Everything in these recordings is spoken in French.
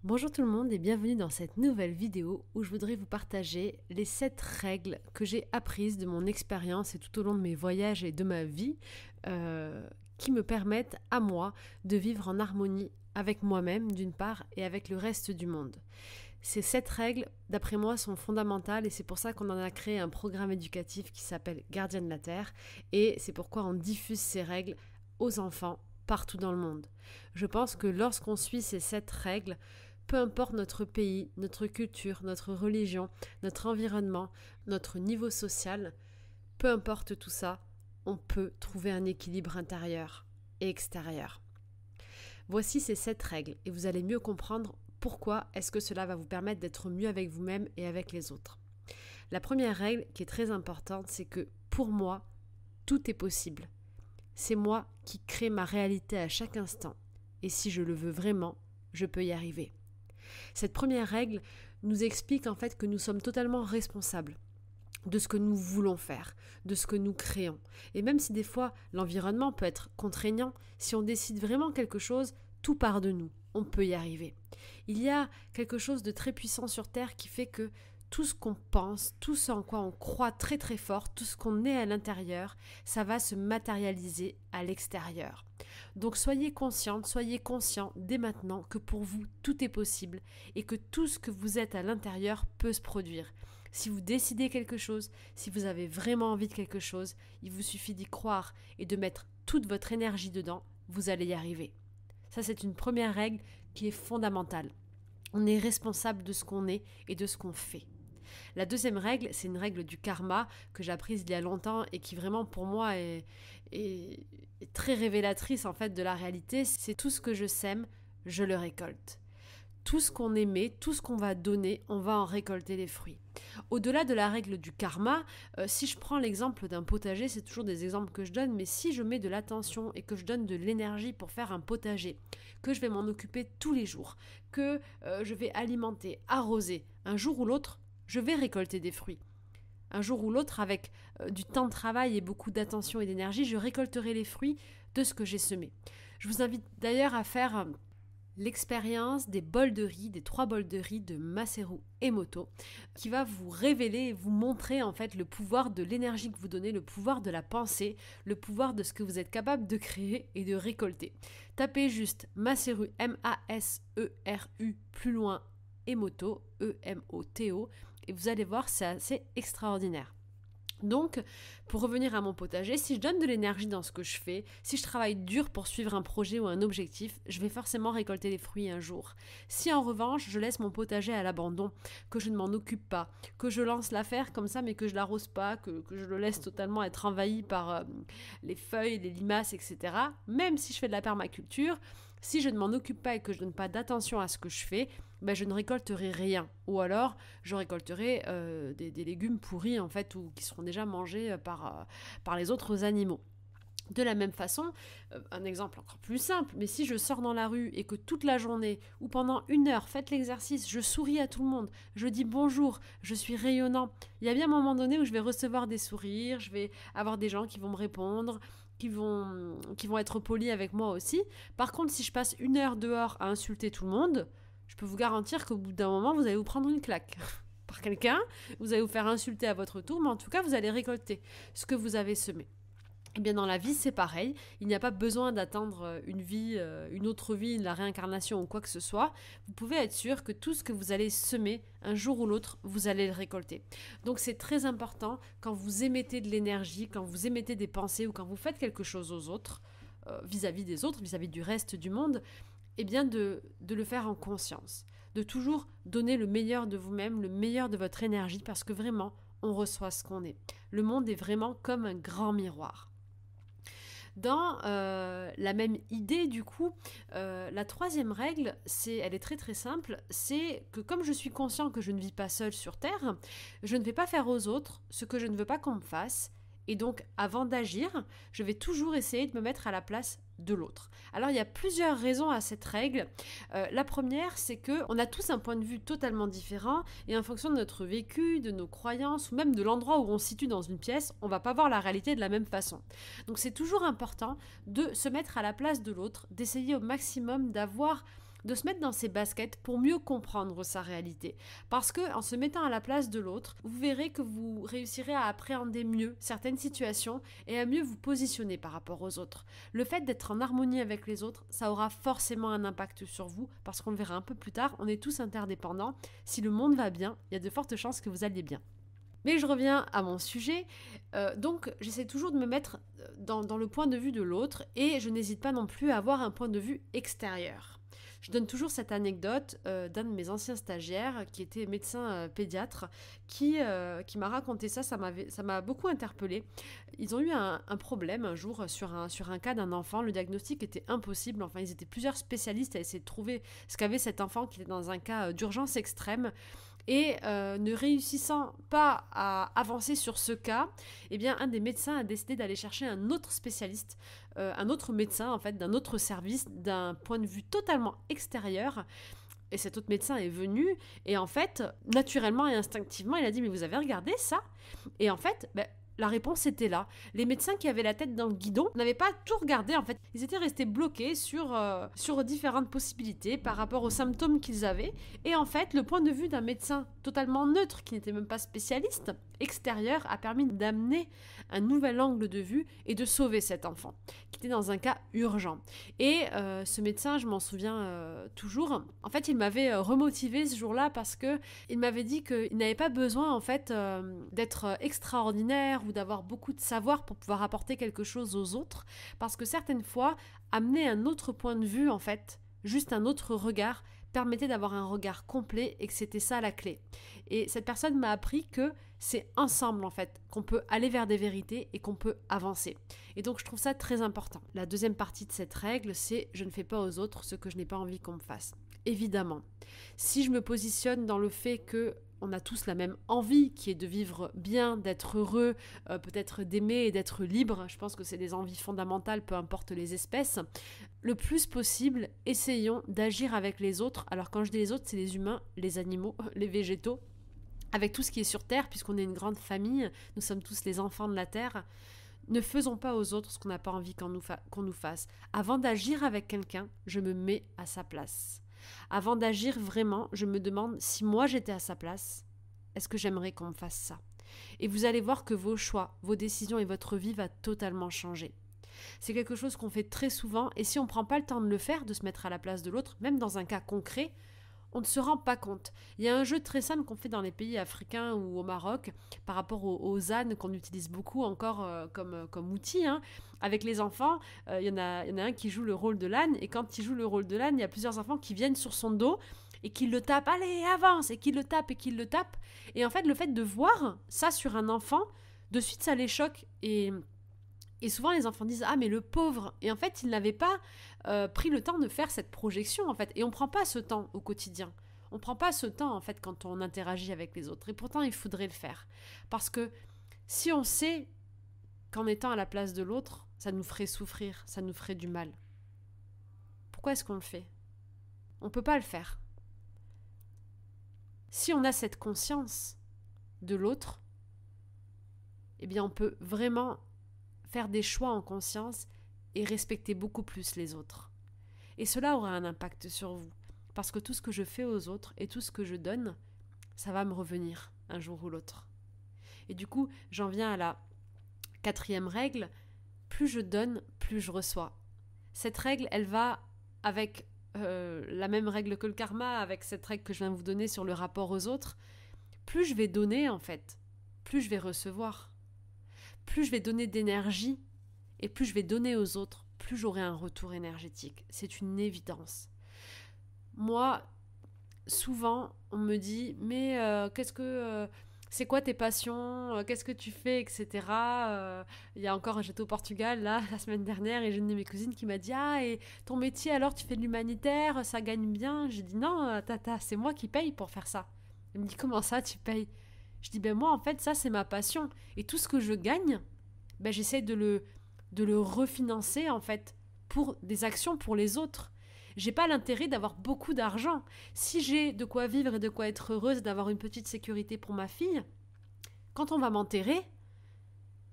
Bonjour tout le monde et bienvenue dans cette nouvelle vidéo où je voudrais vous partager les 7 règles que j'ai apprises de mon expérience et tout au long de mes voyages et de ma vie qui me permettent à moi de vivre en harmonie avec moi-même d'une part et avec le reste du monde. Ces 7 règles, d'après moi, sont fondamentales et c'est pour ça qu'on en a créé un programme éducatif qui s'appelle Gardien de la Terre et c'est pourquoi on diffuse ces règles aux enfants partout dans le monde. Je pense que lorsqu'on suit ces 7 règles, peu importe notre pays, notre culture, notre religion, notre environnement, notre niveau social, peu importe tout ça, on peut trouver un équilibre intérieur et extérieur. Voici ces 7 règles et vous allez mieux comprendre pourquoi est-ce que cela va vous permettre d'être mieux avec vous-même et avec les autres. La première règle qui est très importante, c'est que pour moi, tout est possible. C'est moi qui crée ma réalité à chaque instant et si je le veux vraiment, je peux y arriver. Cette première règle nous explique en fait que nous sommes totalement responsables de ce que nous voulons faire, de ce que nous créons. Et même si des fois l'environnement peut être contraignant, si on décide vraiment quelque chose, tout part de nous, on peut y arriver. Il y a quelque chose de très puissant sur Terre qui fait que tout ce qu'on pense, tout ce en quoi on croit très très fort, tout ce qu'on est à l'intérieur, ça va se matérialiser à l'extérieur. Donc soyez consciente, soyez conscient dès maintenant que pour vous tout est possible et que tout ce que vous êtes à l'intérieur peut se produire. Si vous décidez quelque chose, si vous avez vraiment envie de quelque chose, il vous suffit d'y croire et de mettre toute votre énergie dedans, vous allez y arriver. Ça c'est une première règle qui est fondamentale. On est responsable de ce qu'on est et de ce qu'on fait. La deuxième règle, c'est une règle du karma que j'ai apprise il y a longtemps et qui vraiment pour moi est très révélatrice en fait de la réalité. C'est tout ce que je sème, je le récolte. Tout ce qu'on émet, tout ce qu'on va donner, on va en récolter les fruits. Au-delà de la règle du karma, si je prends l'exemple d'un potager, c'est toujours des exemples que je donne, mais si je mets de l'attention et que je donne de l'énergie pour faire un potager, que je vais m'en occuper tous les jours, que je vais alimenter, arroser, un jour ou l'autre, je vais récolter des fruits. Un jour ou l'autre, avec du temps de travail et beaucoup d'attention et d'énergie, je récolterai les fruits de ce que j'ai semé. Je vous invite d'ailleurs à faire l'expérience des bols de riz, des 3 bols de riz de Masaru Emoto, qui va vous révéler et vous montrer en fait le pouvoir de l'énergie que vous donnez, le pouvoir de la pensée, le pouvoir de ce que vous êtes capable de créer et de récolter. Tapez juste Masaru, M-A-S-E-R-U, plus loin, Emoto, E-M-O-T-O, et vous allez voir, c'est assez extraordinaire. Donc, pour revenir à mon potager, si je donne de l'énergie dans ce que je fais, si je travaille dur pour suivre un projet ou un objectif, je vais forcément récolter les fruits un jour. Si en revanche, je laisse mon potager à l'abandon, que je ne m'en occupe pas, que je lance l'affaire comme ça mais que je l'arrose pas, que je le laisse totalement être envahi par les feuilles, les limaces, etc., même si je fais de la permaculture, si je ne m'en occupe pas et que je ne donne pas d'attention à ce que je fais, ben je ne récolterai rien. Ou alors, je récolterai des légumes pourris, en fait, ou qui seront déjà mangés par les autres animaux. De la même façon, un exemple encore plus simple, mais si je sors dans la rue et que toute la journée ou pendant 1 heure, faites l'exercice, je souris à tout le monde, je dis bonjour, je suis rayonnant, il y a bien un moment donné où je vais recevoir des sourires, je vais avoir des gens qui vont me répondre, qui vont être polis avec moi aussi. Par contre, si je passe 1 heure dehors à insulter tout le monde, je peux vous garantir qu'au bout d'un moment, vous allez vous prendre une claque par quelqu'un, vous allez vous faire insulter à votre tour, mais en tout cas, vous allez récolter ce que vous avez semé. Eh bien, dans la vie, c'est pareil. Il n'y a pas besoin d'attendre une vie, une autre vie, la réincarnation ou quoi que ce soit. Vous pouvez être sûr que tout ce que vous allez semer, un jour ou l'autre, vous allez le récolter. Donc, c'est très important quand vous émettez de l'énergie, quand vous émettez des pensées ou quand vous faites quelque chose aux autres, vis-à-vis des autres, vis-à-vis du reste du monde, eh bien de le faire en conscience. De toujours donner le meilleur de vous-même, le meilleur de votre énergie, parce que vraiment, on reçoit ce qu'on est. Le monde est vraiment comme un grand miroir. Dans la même idée, du coup, la troisième règle, elle est très très simple, c'est que comme je suis conscient que je ne vis pas seul sur Terre, je ne vais pas faire aux autres ce que je ne veux pas qu'on me fasse, et donc avant d'agir, je vais toujours essayer de me mettre à la place de l'autre. Alors il y a plusieurs raisons à cette règle. La première, c'est que on a tous un point de vue totalement différent et en fonction de notre vécu, de nos croyances ou même de l'endroit où on se situe dans une pièce, on va pas voir la réalité de la même façon. Donc c'est toujours important de se mettre à la place de l'autre, d'essayer au maximum de se mettre dans ses baskets pour mieux comprendre sa réalité. Parce que en se mettant à la place de l'autre, vous verrez que vous réussirez à appréhender mieux certaines situations et à mieux vous positionner par rapport aux autres. Le fait d'être en harmonie avec les autres, ça aura forcément un impact sur vous, parce qu'on le verra un peu plus tard, on est tous interdépendants. Si le monde va bien, il y a de fortes chances que vous alliez bien. Mais je reviens à mon sujet, donc j'essaie toujours de me mettre dans le point de vue de l'autre et je n'hésite pas non plus à avoir un point de vue extérieur. Je donne toujours cette anecdote d'un de mes anciens stagiaires qui était médecin pédiatre qui m'a raconté ça m'a beaucoup interpellée. Ils ont eu un problème un jour sur un cas d'un enfant, le diagnostic était impossible, enfin ils étaient plusieurs spécialistes à essayer de trouver ce qu'avait cet enfant qui était dans un cas d'urgence extrême. Et ne réussissant pas à avancer sur ce cas, eh bien, un des médecins a décidé d'aller chercher un autre spécialiste, un autre médecin en fait, d'un autre service, d'un point de vue totalement extérieur. Et cet autre médecin est venu et en fait, naturellement et instinctivement, il a dit « Mais vous avez regardé ça ?» Et en fait, la réponse était là. Les médecins qui avaient la tête dans le guidon n'avaient pas tout regardé en fait. Ils étaient restés bloqués sur différentes possibilités par rapport aux symptômes qu'ils avaient. Et en fait, le point de vue d'un médecin totalement neutre, qui n'était même pas spécialiste, extérieur, a permis d'amener un nouvel angle de vue et de sauver cet enfant, qui était dans un cas urgent. Et ce médecin, je m'en souviens toujours, en fait, il m'avait remotivé ce jour-là parce que il m'avait dit qu'il n'avait pas besoin en fait d'être extraordinaire ou d'avoir beaucoup de savoir pour pouvoir apporter quelque chose aux autres, parce que certaines fois, amener un autre point de vue, en fait, juste un autre regard, permettait d'avoir un regard complet et que c'était ça la clé. Et cette personne m'a appris que c'est ensemble, en fait, qu'on peut aller vers des vérités et qu'on peut avancer. Et donc, je trouve ça très important. La deuxième partie de cette règle, c'est « je ne fais pas aux autres ce que je n'ai pas envie qu'on me fasse ». Évidemment, si je me positionne dans le fait que on a tous la même envie qui est de vivre bien, d'être heureux, peut-être d'aimer et d'être libre. Je pense que c'est des envies fondamentales, peu importe les espèces. Le plus possible, essayons d'agir avec les autres. Alors quand je dis les autres, c'est les humains, les animaux, les végétaux, avec tout ce qui est sur Terre, puisqu'on est une grande famille, nous sommes tous les enfants de la Terre. Ne faisons pas aux autres ce qu'on n'a pas envie qu'on nous fasse. Avant d'agir avec quelqu'un, je me mets à sa place. Avant d'agir vraiment, je me demande si moi j'étais à sa place, est-ce que j'aimerais qu'on me fasse ça ? Et vous allez voir que vos choix, vos décisions et votre vie va totalement changer. C'est quelque chose qu'on fait très souvent et si on ne prend pas le temps de le faire, de se mettre à la place de l'autre, même dans un cas concret, on ne se rend pas compte. Il y a un jeu très simple qu'on fait dans les pays africains ou au Maroc par rapport aux ânes qu'on utilise beaucoup encore comme outil. Avec les enfants, il y en a un qui joue le rôle de l'âne et quand il joue le rôle de l'âne, il y a plusieurs enfants qui viennent sur son dos et qui le tapent, allez avance, et qui le tapent et qui le tapent. Et en fait, le fait de voir ça sur un enfant, de suite ça les choque et souvent les enfants disent « Ah mais le pauvre !» Et en fait, ils n'avaient pas pris le temps de faire cette projection en fait. Et on ne prend pas ce temps au quotidien. On ne prend pas ce temps en fait quand on interagit avec les autres. Et pourtant, il faudrait le faire. Parce que si on sait qu'en étant à la place de l'autre, ça nous ferait souffrir, ça nous ferait du mal. Pourquoi est-ce qu'on le fait ? On ne peut pas le faire. Si on a cette conscience de l'autre, eh bien on peut vraiment faire des choix en conscience et respecter beaucoup plus les autres. Et cela aura un impact sur vous, parce que tout ce que je fais aux autres et tout ce que je donne, ça va me revenir un jour ou l'autre. Et du coup, j'en viens à la 4e règle, plus je donne, plus je reçois. Cette règle, elle va avec la même règle que le karma, avec cette règle que je viens de vous donner sur le rapport aux autres. Plus je vais donner, en fait, plus je vais recevoir. Plus je vais donner d'énergie et plus je vais donner aux autres, plus j'aurai un retour énergétique. C'est une évidence. Moi, souvent, on me dit « Mais c'est quoi tes passions ? Qu'est-ce que tu fais, etc. » Il y a encore, j'étais au Portugal là, la semaine dernière et j'ai une de mes cousines qui m'a dit « Ah, et ton métier alors, tu fais de l'humanitaire, ça gagne bien ?» J'ai dit « Non, tata, c'est moi qui paye pour faire ça. » Elle me dit « Comment ça, tu payes ?» Je dis « Ben moi, en fait, ça, c'est ma passion. Et tout ce que je gagne, ben, j'essaie de le refinancer, en fait, pour des actions pour les autres. J'ai pas l'intérêt d'avoir beaucoup d'argent. Si j'ai de quoi vivre et de quoi être heureuse, d'avoir une petite sécurité pour ma fille, quand on va m'enterrer,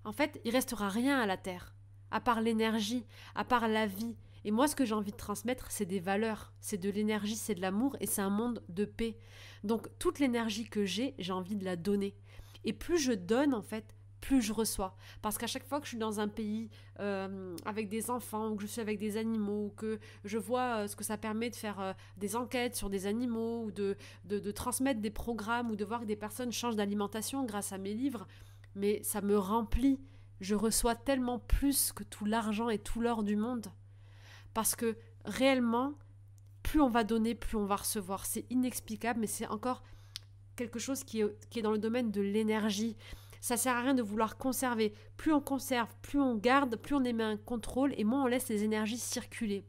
en fait, il restera rien à la terre, à part l'énergie, à part la vie. Et moi, ce que j'ai envie de transmettre, c'est des valeurs, c'est de l'énergie, c'est de l'amour et c'est un monde de paix. Donc, toute l'énergie que j'ai envie de la donner. Et plus je donne, en fait, plus je reçois. Parce qu'à chaque fois que je suis dans un pays avec des enfants, ou que je suis avec des animaux, ou que je vois ce que ça permet de faire des enquêtes sur des animaux, ou de transmettre des programmes, ou de voir que des personnes changent d'alimentation grâce à mes livres, mais ça me remplit. Je reçois tellement plus que tout l'argent et tout l'or du monde. Parce que réellement, plus on va donner, plus on va recevoir. C'est inexplicable, mais c'est encore quelque chose qui est dans le domaine de l'énergie. Ça sert à rien de vouloir conserver. Plus on conserve, plus on garde, plus on émet un contrôle et moins on laisse les énergies circuler.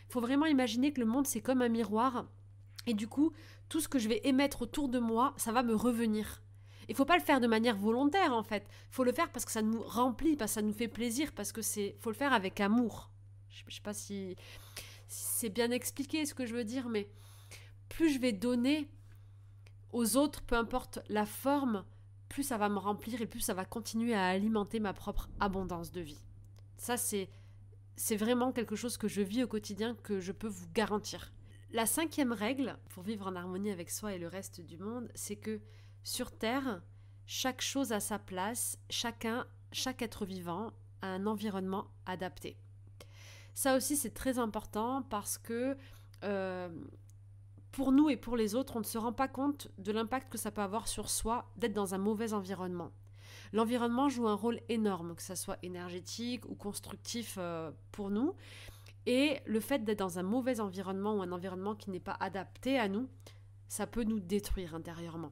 Il faut vraiment imaginer que le monde, c'est comme un miroir. Et du coup, tout ce que je vais émettre autour de moi, ça va me revenir. Il ne faut pas le faire de manière volontaire, en fait. Il faut le faire parce que ça nous remplit, parce que ça nous fait plaisir, parce que faut le faire avec amour. Je ne sais pas si c'est bien expliqué ce que je veux dire, mais plus je vais donner aux autres, peu importe la forme, plus ça va me remplir et plus ça va continuer à alimenter ma propre abondance de vie. Ça, c'est vraiment quelque chose que je vis au quotidien, que je peux vous garantir. La 5e règle, pour vivre en harmonie avec soi et le reste du monde, c'est que sur Terre, chaque chose a sa place, chaque être vivant a un environnement adapté. Ça aussi, c'est très important parce que pour nous et pour les autres, on ne se rend pas compte de l'impact que ça peut avoir sur soi d'être dans un mauvais environnement. L'environnement joue un rôle énorme, que ça soit énergétique ou constructif pour nous. Et le fait d'être dans un mauvais environnement ou un environnement qui n'est pas adapté à nous, ça peut nous détruire intérieurement.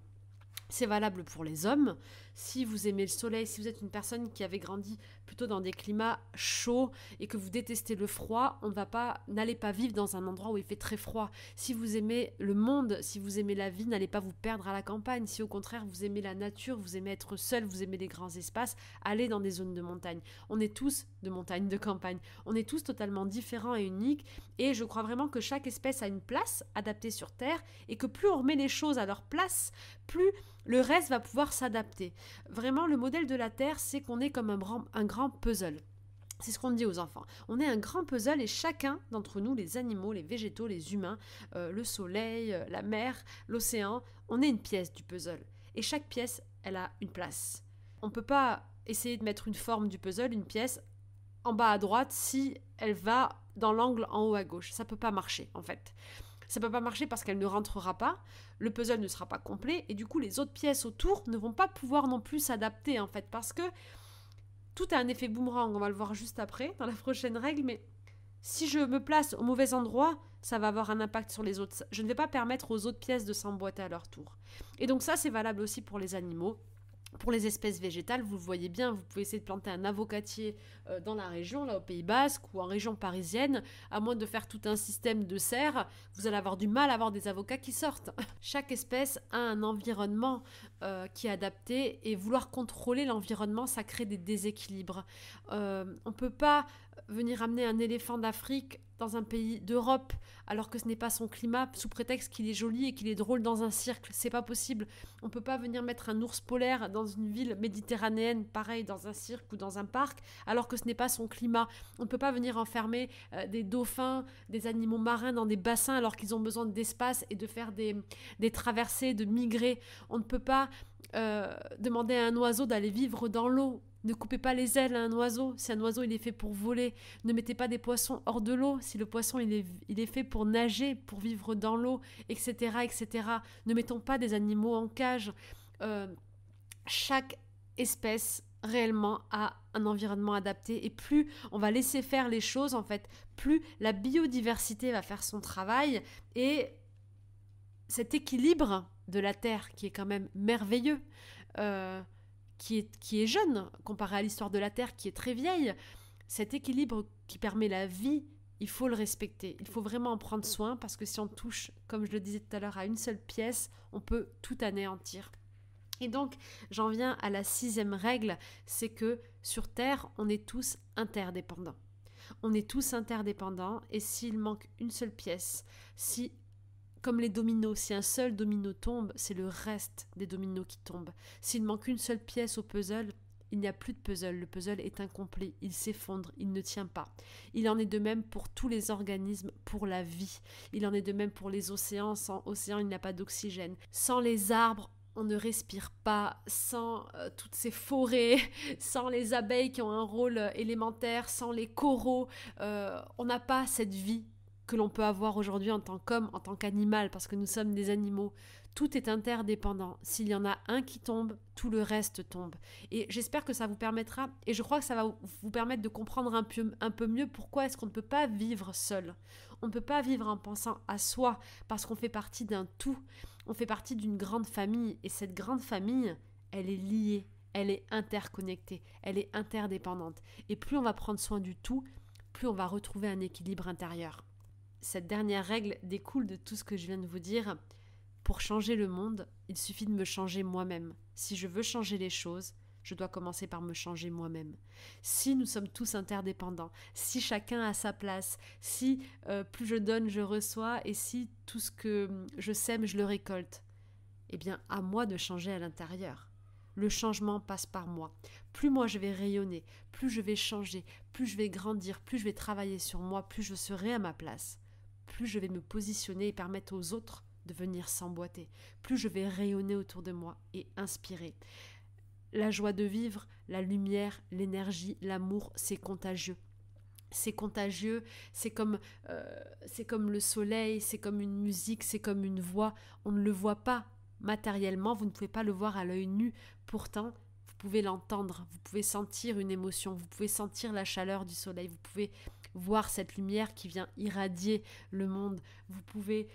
C'est valable pour les hommes. Si vous aimez le soleil, si vous êtes une personne qui avait grandi plutôt dans des climats chauds et que vous détestez le froid, n'allez pas vivre dans un endroit où il fait très froid. Si vous aimez le monde, si vous aimez la vie, n'allez pas vous perdre à la campagne. Si au contraire vous aimez la nature, vous aimez être seul, vous aimez les grands espaces, allez dans des zones de montagne. On est tous de montagne, de campagne. On est tous totalement différents et uniques. Et je crois vraiment que chaque espèce a une place adaptée sur Terre et que plus on remet les choses à leur place, plus le reste va pouvoir s'adapter. Vraiment, le modèle de la Terre, c'est qu'on est comme un grand puzzle. C'est ce qu'on dit aux enfants. On est un grand puzzle et chacun d'entre nous, les animaux, les végétaux, les humains, le soleil, la mer, l'océan, on est une pièce du puzzle. Et chaque pièce, elle a une place. On ne peut pas essayer de mettre une forme du puzzle, une pièce, en bas à droite si elle va dans l'angle en haut à gauche. Ça ne peut pas marcher, en fait. Ça ne peut pas marcher parce qu'elle ne rentrera pas, le puzzle ne sera pas complet et du coup les autres pièces autour ne vont pas pouvoir non plus s'adapter en fait parce que tout a un effet boomerang, on va le voir juste après dans la prochaine règle, mais si je me place au mauvais endroit, ça va avoir un impact sur les autres. Je ne vais pas permettre aux autres pièces de s'emboîter à leur tour. Et donc ça c'est valable aussi pour les animaux. Pour les espèces végétales, vous le voyez bien, vous pouvez essayer de planter un avocatier dans la région, là au Pays Basque ou en région parisienne, à moins de faire tout un système de serres, vous allez avoir du mal à avoir des avocats qui sortent. Chaque espèce a un environnement qui est adapté et vouloir contrôler l'environnement, ça crée des déséquilibres. On ne peut pas venir amener un éléphant d'Afrique dans un pays d'Europe alors que ce n'est pas son climat sous prétexte qu'il est joli et qu'il est drôle dans un cirque, c'est pas possible. On peut pas venir mettre un ours polaire dans une ville méditerranéenne, pareil dans un cirque ou dans un parc, alors que ce n'est pas son climat. On ne peut pas venir enfermer des dauphins, des animaux marins dans des bassins alors qu'ils ont besoin d'espace et de faire des traversées, de migrer. On ne peut pas demander à un oiseau d'aller vivre dans l'eau. Ne coupez pas les ailes à un oiseau, si un oiseau il est fait pour voler. Ne mettez pas des poissons hors de l'eau, si le poisson il est fait pour nager, pour vivre dans l'eau, etc., etc. Ne mettons pas des animaux en cage. Chaque espèce réellement a un environnement adapté et plus on va laisser faire les choses, en fait, plus la biodiversité va faire son travail et cet équilibre de la Terre qui est quand même merveilleux, qui est jeune comparé à l'histoire de la Terre qui est très vieille, cet équilibre qui permet la vie, il faut le respecter. Il faut vraiment en prendre soin parce que si on touche, comme je le disais tout à l'heure, à une seule pièce, on peut tout anéantir. Et donc, j'en viens à la 6e règle, c'est que sur Terre, on est tous interdépendants. On est tous interdépendants et s'il manque une seule pièce, comme les dominos, si un seul domino tombe, c'est le reste des dominos qui tombent. S'il manque une seule pièce au puzzle, il n'y a plus de puzzle. Le puzzle est incomplet, il s'effondre, il ne tient pas. Il en est de même pour tous les organismes, pour la vie. Il en est de même pour les océans. Sans océan, il n'y a pas d'oxygène. Sans les arbres, on ne respire pas. Sans toutes ces forêts, sans les abeilles qui ont un rôle élémentaire, sans les coraux, on n'a pas cette vie que l'on peut avoir aujourd'hui en tant qu'homme, en tant qu'animal, parce que nous sommes des animaux. Tout est interdépendant. S'il y en a un qui tombe, tout le reste tombe. Et j'espère que ça vous permettra, et je crois que ça va vous permettre de comprendre un peu mieux pourquoi est-ce qu'on ne peut pas vivre seul. On ne peut pas vivre en pensant à soi, parce qu'on fait partie d'un tout. On fait partie d'une grande famille, et cette grande famille, elle est liée, elle est interconnectée, elle est interdépendante. Et plus on va prendre soin du tout, plus on va retrouver un équilibre intérieur. Cette dernière règle découle de tout ce que je viens de vous dire. Pour changer le monde, il suffit de me changer moi-même. Si je veux changer les choses, je dois commencer par me changer moi-même. Si nous sommes tous interdépendants, si chacun a sa place, si plus je donne, je reçois, et si tout ce que je sème, je le récolte, eh bien, à moi de changer à l'intérieur. Le changement passe par moi. Plus moi je vais rayonner, plus je vais changer, plus je vais grandir, plus je vais travailler sur moi, plus je serai à ma place. Plus je vais me positionner et permettre aux autres de venir s'emboîter, plus je vais rayonner autour de moi et inspirer. La joie de vivre, la lumière, l'énergie, l'amour, c'est contagieux. C'est contagieux, c'est comme le soleil, c'est comme une musique, c'est comme une voix. On ne le voit pas matériellement, vous ne pouvez pas le voir à l'œil nu. Pourtant, vous pouvez l'entendre, vous pouvez sentir une émotion, vous pouvez sentir la chaleur du soleil, vous pouvez voir cette lumière qui vient irradier le monde. Vous pouvez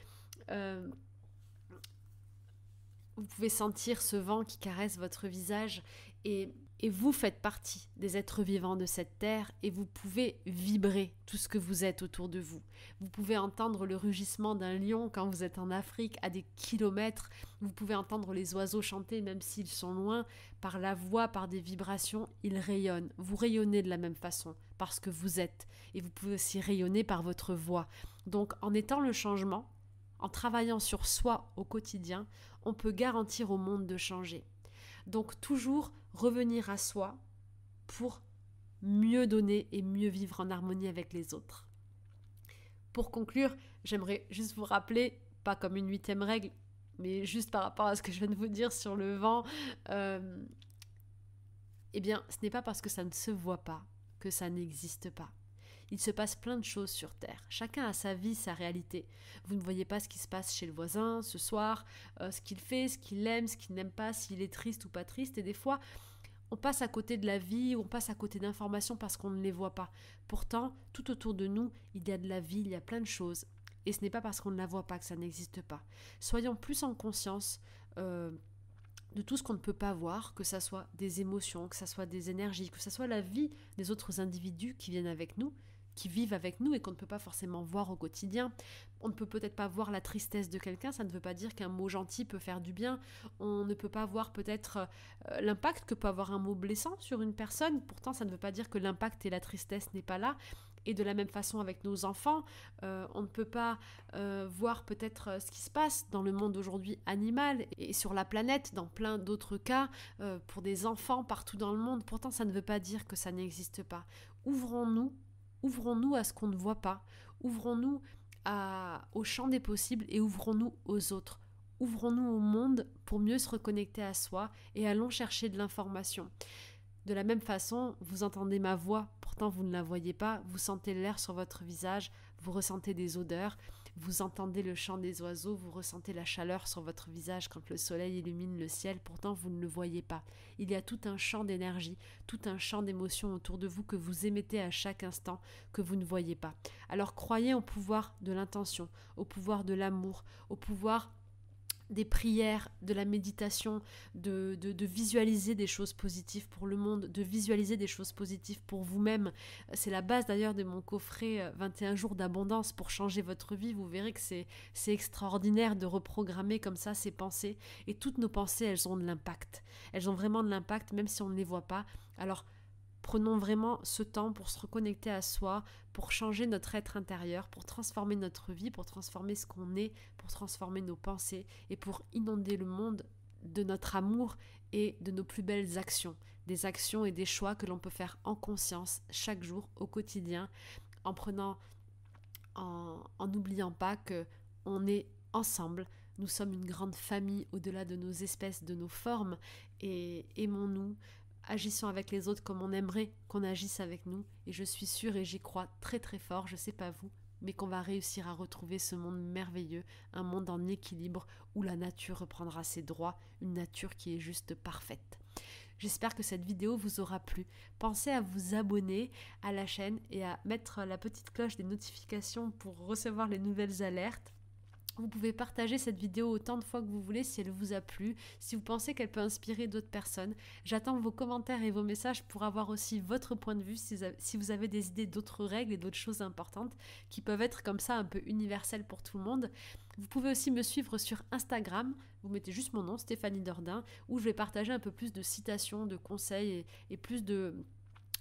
sentir ce vent qui caresse votre visage et vous faites partie des êtres vivants de cette terre et vous pouvez vibrer tout ce que vous êtes autour de vous. Vous pouvez entendre le rugissement d'un lion quand vous êtes en Afrique à des kilomètres. Vous pouvez entendre les oiseaux chanter même s'ils sont loin. Par la voix, par des vibrations, ils rayonnent. Vous rayonnez de la même façon parce que vous êtes. Et vous pouvez aussi rayonner par votre voix. Donc en étant le changement, en travaillant sur soi au quotidien, on peut garantir au monde de changer. Donc toujours revenir à soi pour mieux donner et mieux vivre en harmonie avec les autres. Pour conclure, j'aimerais juste vous rappeler, pas comme une 8e règle, mais juste par rapport à ce que je viens de vous dire sur le vent, eh bien, ce n'est pas parce que ça ne se voit pas que ça n'existe pas. Il se passe plein de choses sur Terre. Chacun a sa vie, sa réalité. Vous ne voyez pas ce qui se passe chez le voisin ce soir, ce qu'il fait, ce qu'il aime, ce qu'il n'aime pas, s'il est triste ou pas triste. Et des fois, on passe à côté de la vie, ou on passe à côté d'informations parce qu'on ne les voit pas. Pourtant, tout autour de nous, il y a de la vie, il y a plein de choses. Et ce n'est pas parce qu'on ne la voit pas que ça n'existe pas. Soyons plus en conscience de tout ce qu'on ne peut pas voir, que ça soit des émotions, que ça soit des énergies, que ça soit la vie des autres individus qui viennent avec nous, qui vivent avec nous et qu'on ne peut pas forcément voir au quotidien. On ne peut peut-être pas voir la tristesse de quelqu'un, ça ne veut pas dire qu'un mot gentil peut faire du bien. On ne peut pas voir peut-être l'impact que peut avoir un mot blessant sur une personne. Pourtant, ça ne veut pas dire que l'impact et la tristesse n'est pas là. Et de la même façon avec nos enfants, on ne peut pas voir peut-être ce qui se passe dans le monde aujourd'hui animal et sur la planète, dans plein d'autres cas, pour des enfants partout dans le monde. Pourtant, ça ne veut pas dire que ça n'existe pas. Ouvrons-nous à ce qu'on ne voit pas. Ouvrons-nous au champ des possibles et ouvrons-nous aux autres. Ouvrons-nous au monde pour mieux se reconnecter à soi et allons chercher de l'information. De la même façon, vous entendez ma voix, pourtant vous ne la voyez pas, vous sentez l'air sur votre visage, vous ressentez des odeurs, vous entendez le chant des oiseaux, vous ressentez la chaleur sur votre visage quand le soleil illumine le ciel, pourtant vous ne le voyez pas. Il y a tout un champ d'énergie, tout un champ d'émotions autour de vous que vous émettez à chaque instant, que vous ne voyez pas. Alors croyez au pouvoir de l'intention, au pouvoir de l'amour, au pouvoir des prières, de la méditation, de visualiser des choses positives pour le monde, de visualiser des choses positives pour vous-même. C'est la base d'ailleurs de mon coffret 21 jours d'abondance pour changer votre vie. Vous verrez que c'est extraordinaire de reprogrammer comme ça ses pensées. Et toutes nos pensées, elles ont de l'impact. Elles ont vraiment de l'impact même si on ne les voit pas. Alors, prenons vraiment ce temps pour se reconnecter à soi, pour changer notre être intérieur, pour transformer notre vie, pour transformer ce qu'on est, pour transformer nos pensées et pour inonder le monde de notre amour et de nos plus belles actions. des actions et des choix que l'on peut faire en conscience chaque jour, au quotidien, en n'oubliant pas que on est ensemble. Nous sommes une grande famille au-delà de nos espèces, de nos formes, et aimons-nous, agissons avec les autres comme on aimerait qu'on agisse avec nous. Et je suis sûre et j'y crois très très fort, je sais pas vous, mais qu'on va réussir à retrouver ce monde merveilleux, un monde en équilibre où la nature reprendra ses droits, une nature qui est juste parfaite. J'espère que cette vidéo vous aura plu. Pensez à vous abonner à la chaîne et à mettre la petite cloche des notifications pour recevoir les nouvelles alertes. Vous pouvez partager cette vidéo autant de fois que vous voulez si elle vous a plu, si vous pensez qu'elle peut inspirer d'autres personnes. J'attends vos commentaires et vos messages pour avoir aussi votre point de vue, si vous avez des idées d'autres règles et d'autres choses importantes qui peuvent être comme ça un peu universelles pour tout le monde. Vous pouvez aussi me suivre sur Instagram, vous mettez juste mon nom, Stéphanie Dordain, où je vais partager un peu plus de citations, de conseils et plus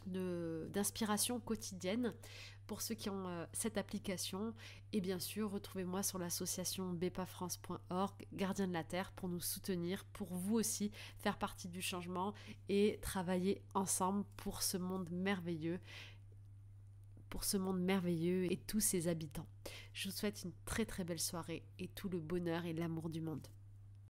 d'inspiration quotidienne pour ceux qui ont cette application. Et bien sûr, retrouvez-moi sur l'association bepafrance.org, Gardien de la Terre, pour nous soutenir, pour vous aussi faire partie du changement et travailler ensemble pour ce monde merveilleux et tous ses habitants. Je vous souhaite une très très belle soirée et tout le bonheur et l'amour du monde.